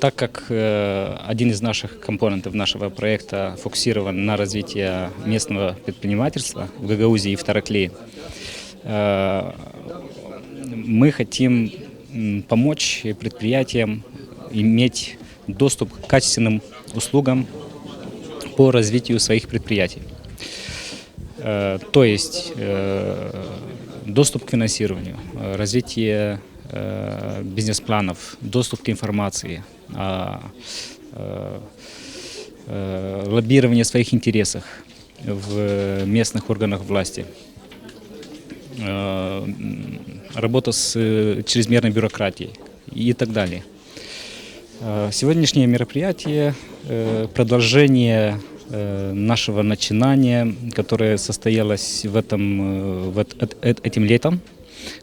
Так как один из наших компонентов нашего проекта фокусирован на развитии местного предпринимательства в Гагаузии и в Тараклии, мы хотим помочь предприятиям иметь доступ к качественным услугам по развитию своих предприятий. То есть доступ к финансированию, развитие бизнес-планов, доступ к информации, лоббирование своих интересов в местных органах власти, работа с чрезмерной бюрократией и так далее. Сегодняшнее мероприятие – продолжение нашего начинания, которое состоялось этим летом,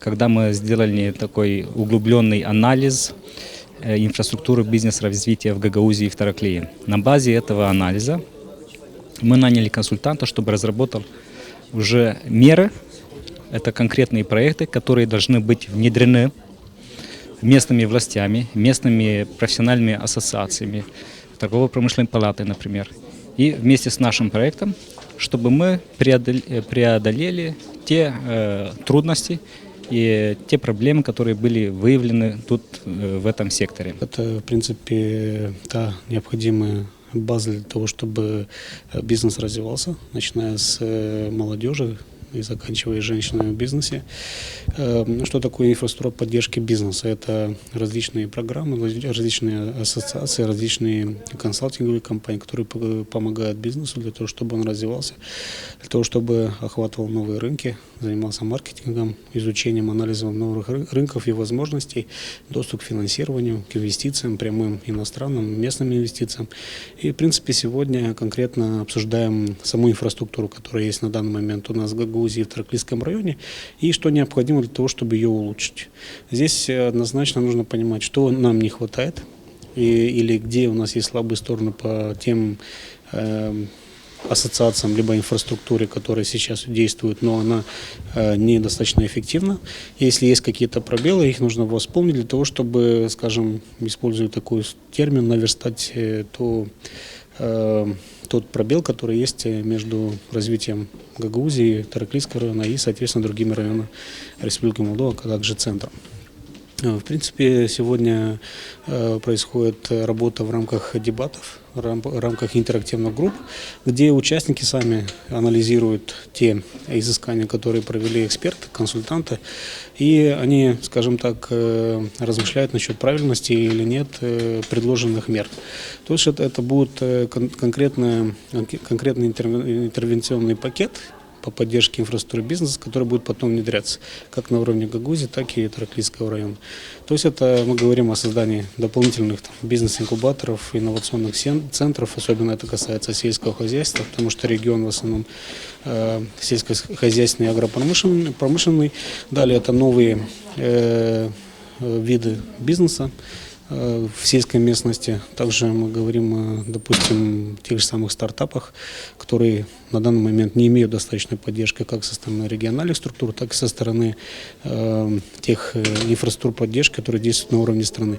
когда мы сделали такой углубленный анализ инфраструктуры бизнес-развития в Гагаузии и в Тараклии. На базе этого анализа мы наняли консультанта, чтобы разработал уже меры, это конкретные проекты, которые должны быть внедрены местными властями, местными профессиональными ассоциациями, торгово-промышленной палатой, например, и вместе с нашим проектом, чтобы мы преодолели те трудности и те проблемы, которые были выявлены тут, в этом секторе. Это, в принципе, та необходимая база для того, чтобы бизнес развивался, начиная с молодежи и заканчивая женщинами в бизнесе. Что такое инфраструктура поддержки бизнеса? Это различные программы, различные ассоциации, различные консалтинговые компании, которые помогают бизнесу для того, чтобы он развивался, для того, чтобы охватывал новые рынки, занимался маркетингом, изучением, анализом новых рынков и возможностей, доступ к финансированию, к инвестициям, прямым иностранным, местным инвестициям. И, в принципе, сегодня конкретно обсуждаем саму инфраструктуру, которая есть на данный момент у нас в Гагаузии, в Тараклийском районе, и что необходимо для того, чтобы ее улучшить. Здесь однозначно нужно понимать, что нам не хватает, или где у нас есть слабые стороны по тем ассоциациям, либо инфраструктуре, которая сейчас действует, но она недостаточно эффективна. Если есть какие-то пробелы, их нужно восполнить для того, чтобы, скажем, используя такой термин, наверстать тот пробел, который есть между развитием Гагаузии, Тараклийского района и, соответственно, другими районами Республики Молдова, а также центром. В принципе, сегодня происходит работа в рамках дебатов, в рамках интерактивных групп, где участники сами анализируют те изыскания, которые провели эксперты, консультанты, и они, скажем так, размышляют насчет правильности или нет предложенных мер. То есть это будет конкретный интервенционный пакет по поддержке инфраструктуры бизнеса, который будет потом внедряться как на уровне Гагаузии, так и Тараклийского района. То есть это мы говорим о создании дополнительных бизнес-инкубаторов, инновационных центров, особенно это касается сельского хозяйства, потому что регион в основном сельскохозяйственный и агропромышленный. Далее это новые виды бизнеса в сельской местности. Также мы говорим, допустим, о тех же самых стартапах, которые на данный момент не имеют достаточной поддержки как со стороны региональных структур, так и со стороны тех инфраструктур поддержки, которые действуют на уровне страны.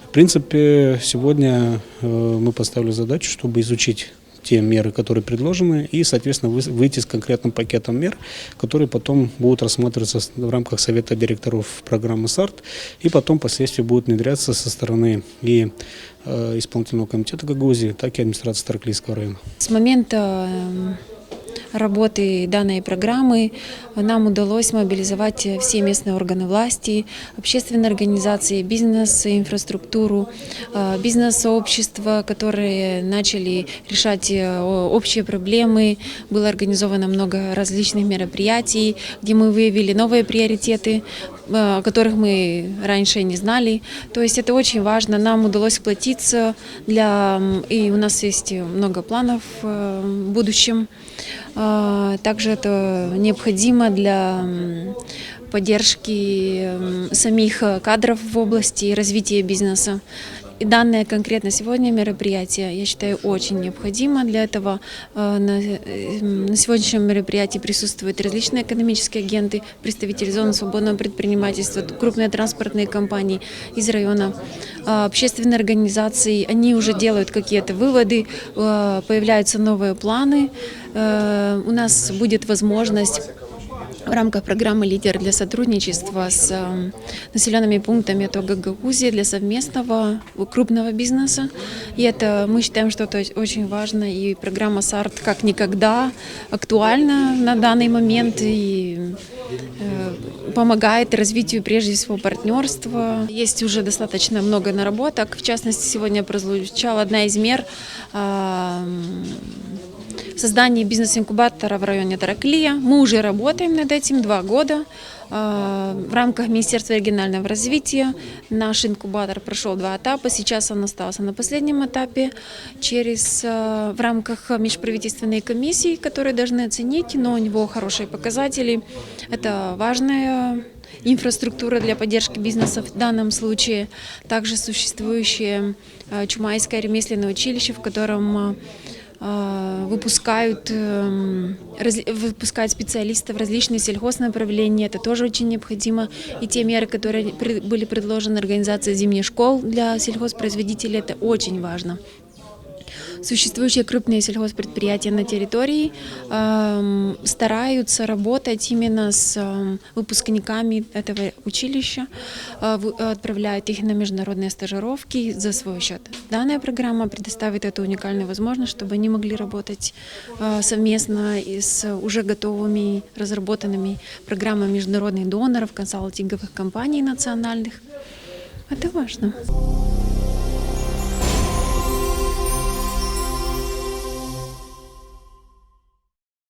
В принципе, сегодня мы поставили задачу, чтобы изучить те меры, которые предложены, и, соответственно, выйти с конкретным пакетом мер, которые потом будут рассматриваться в рамках Совета директоров программы САРТ, и потом впоследствии будут внедряться со стороны и исполнительного комитета Гагаузии, так и администрации Тараклийского района. С момента работы данной программы нам удалось мобилизовать все местные органы власти, общественные организации, бизнес, инфраструктуру, бизнес-сообщества, которые начали решать общие проблемы. Было организовано много различных мероприятий, где мы выявили новые приоритеты, о которых мы раньше не знали. То есть это очень важно. Нам удалось сплотиться, и у нас есть много планов в будущем. Также это необходимо для поддержки самих кадров в области развития бизнеса. И данное конкретно сегодня мероприятие, я считаю, очень необходимо. Для этого на сегодняшнем мероприятии присутствуют различные экономические агенты, представители зоны свободного предпринимательства, крупные транспортные компании из района, общественные организации. Они уже делают какие-то выводы, появляются новые планы. У нас будет возможность в рамках программы «Лидер» для сотрудничества с населенными пунктами ТО Гагаузии для совместного крупного бизнеса. И это мы считаем, что это очень важно. И программа САРТ как никогда актуальна на данный момент и помогает развитию прежде всего партнерства. Есть уже достаточно много наработок. В частности, сегодня прозвучала одна из мер создание бизнес-инкубатора в районе Тараклия. Мы уже работаем над этим 2 года. В рамках Министерства регионального развития наш инкубатор прошел 2 этапа. Сейчас он остался на последнем этапе в рамках межправительственной комиссии, которые должны оценить, но у него хорошие показатели. Это важная инфраструктура для поддержки бизнеса в данном случае. Также существующее Чумайское ремесленное училище, в котором выпускают специалистов в различные сельхознаправления. Это тоже очень необходимо. И те меры, которые были предложены организацией зимних школ для сельхозпроизводителей, это очень важно. Существующие крупные сельхозпредприятия на территории стараются работать именно с выпускниками этого училища, отправляют их на международные стажировки за свой счет. Данная программа предоставит эту уникальную возможность, чтобы они могли работать совместно с уже готовыми, разработанными программами международных доноров, консалтинговых компаний национальных. Это важно.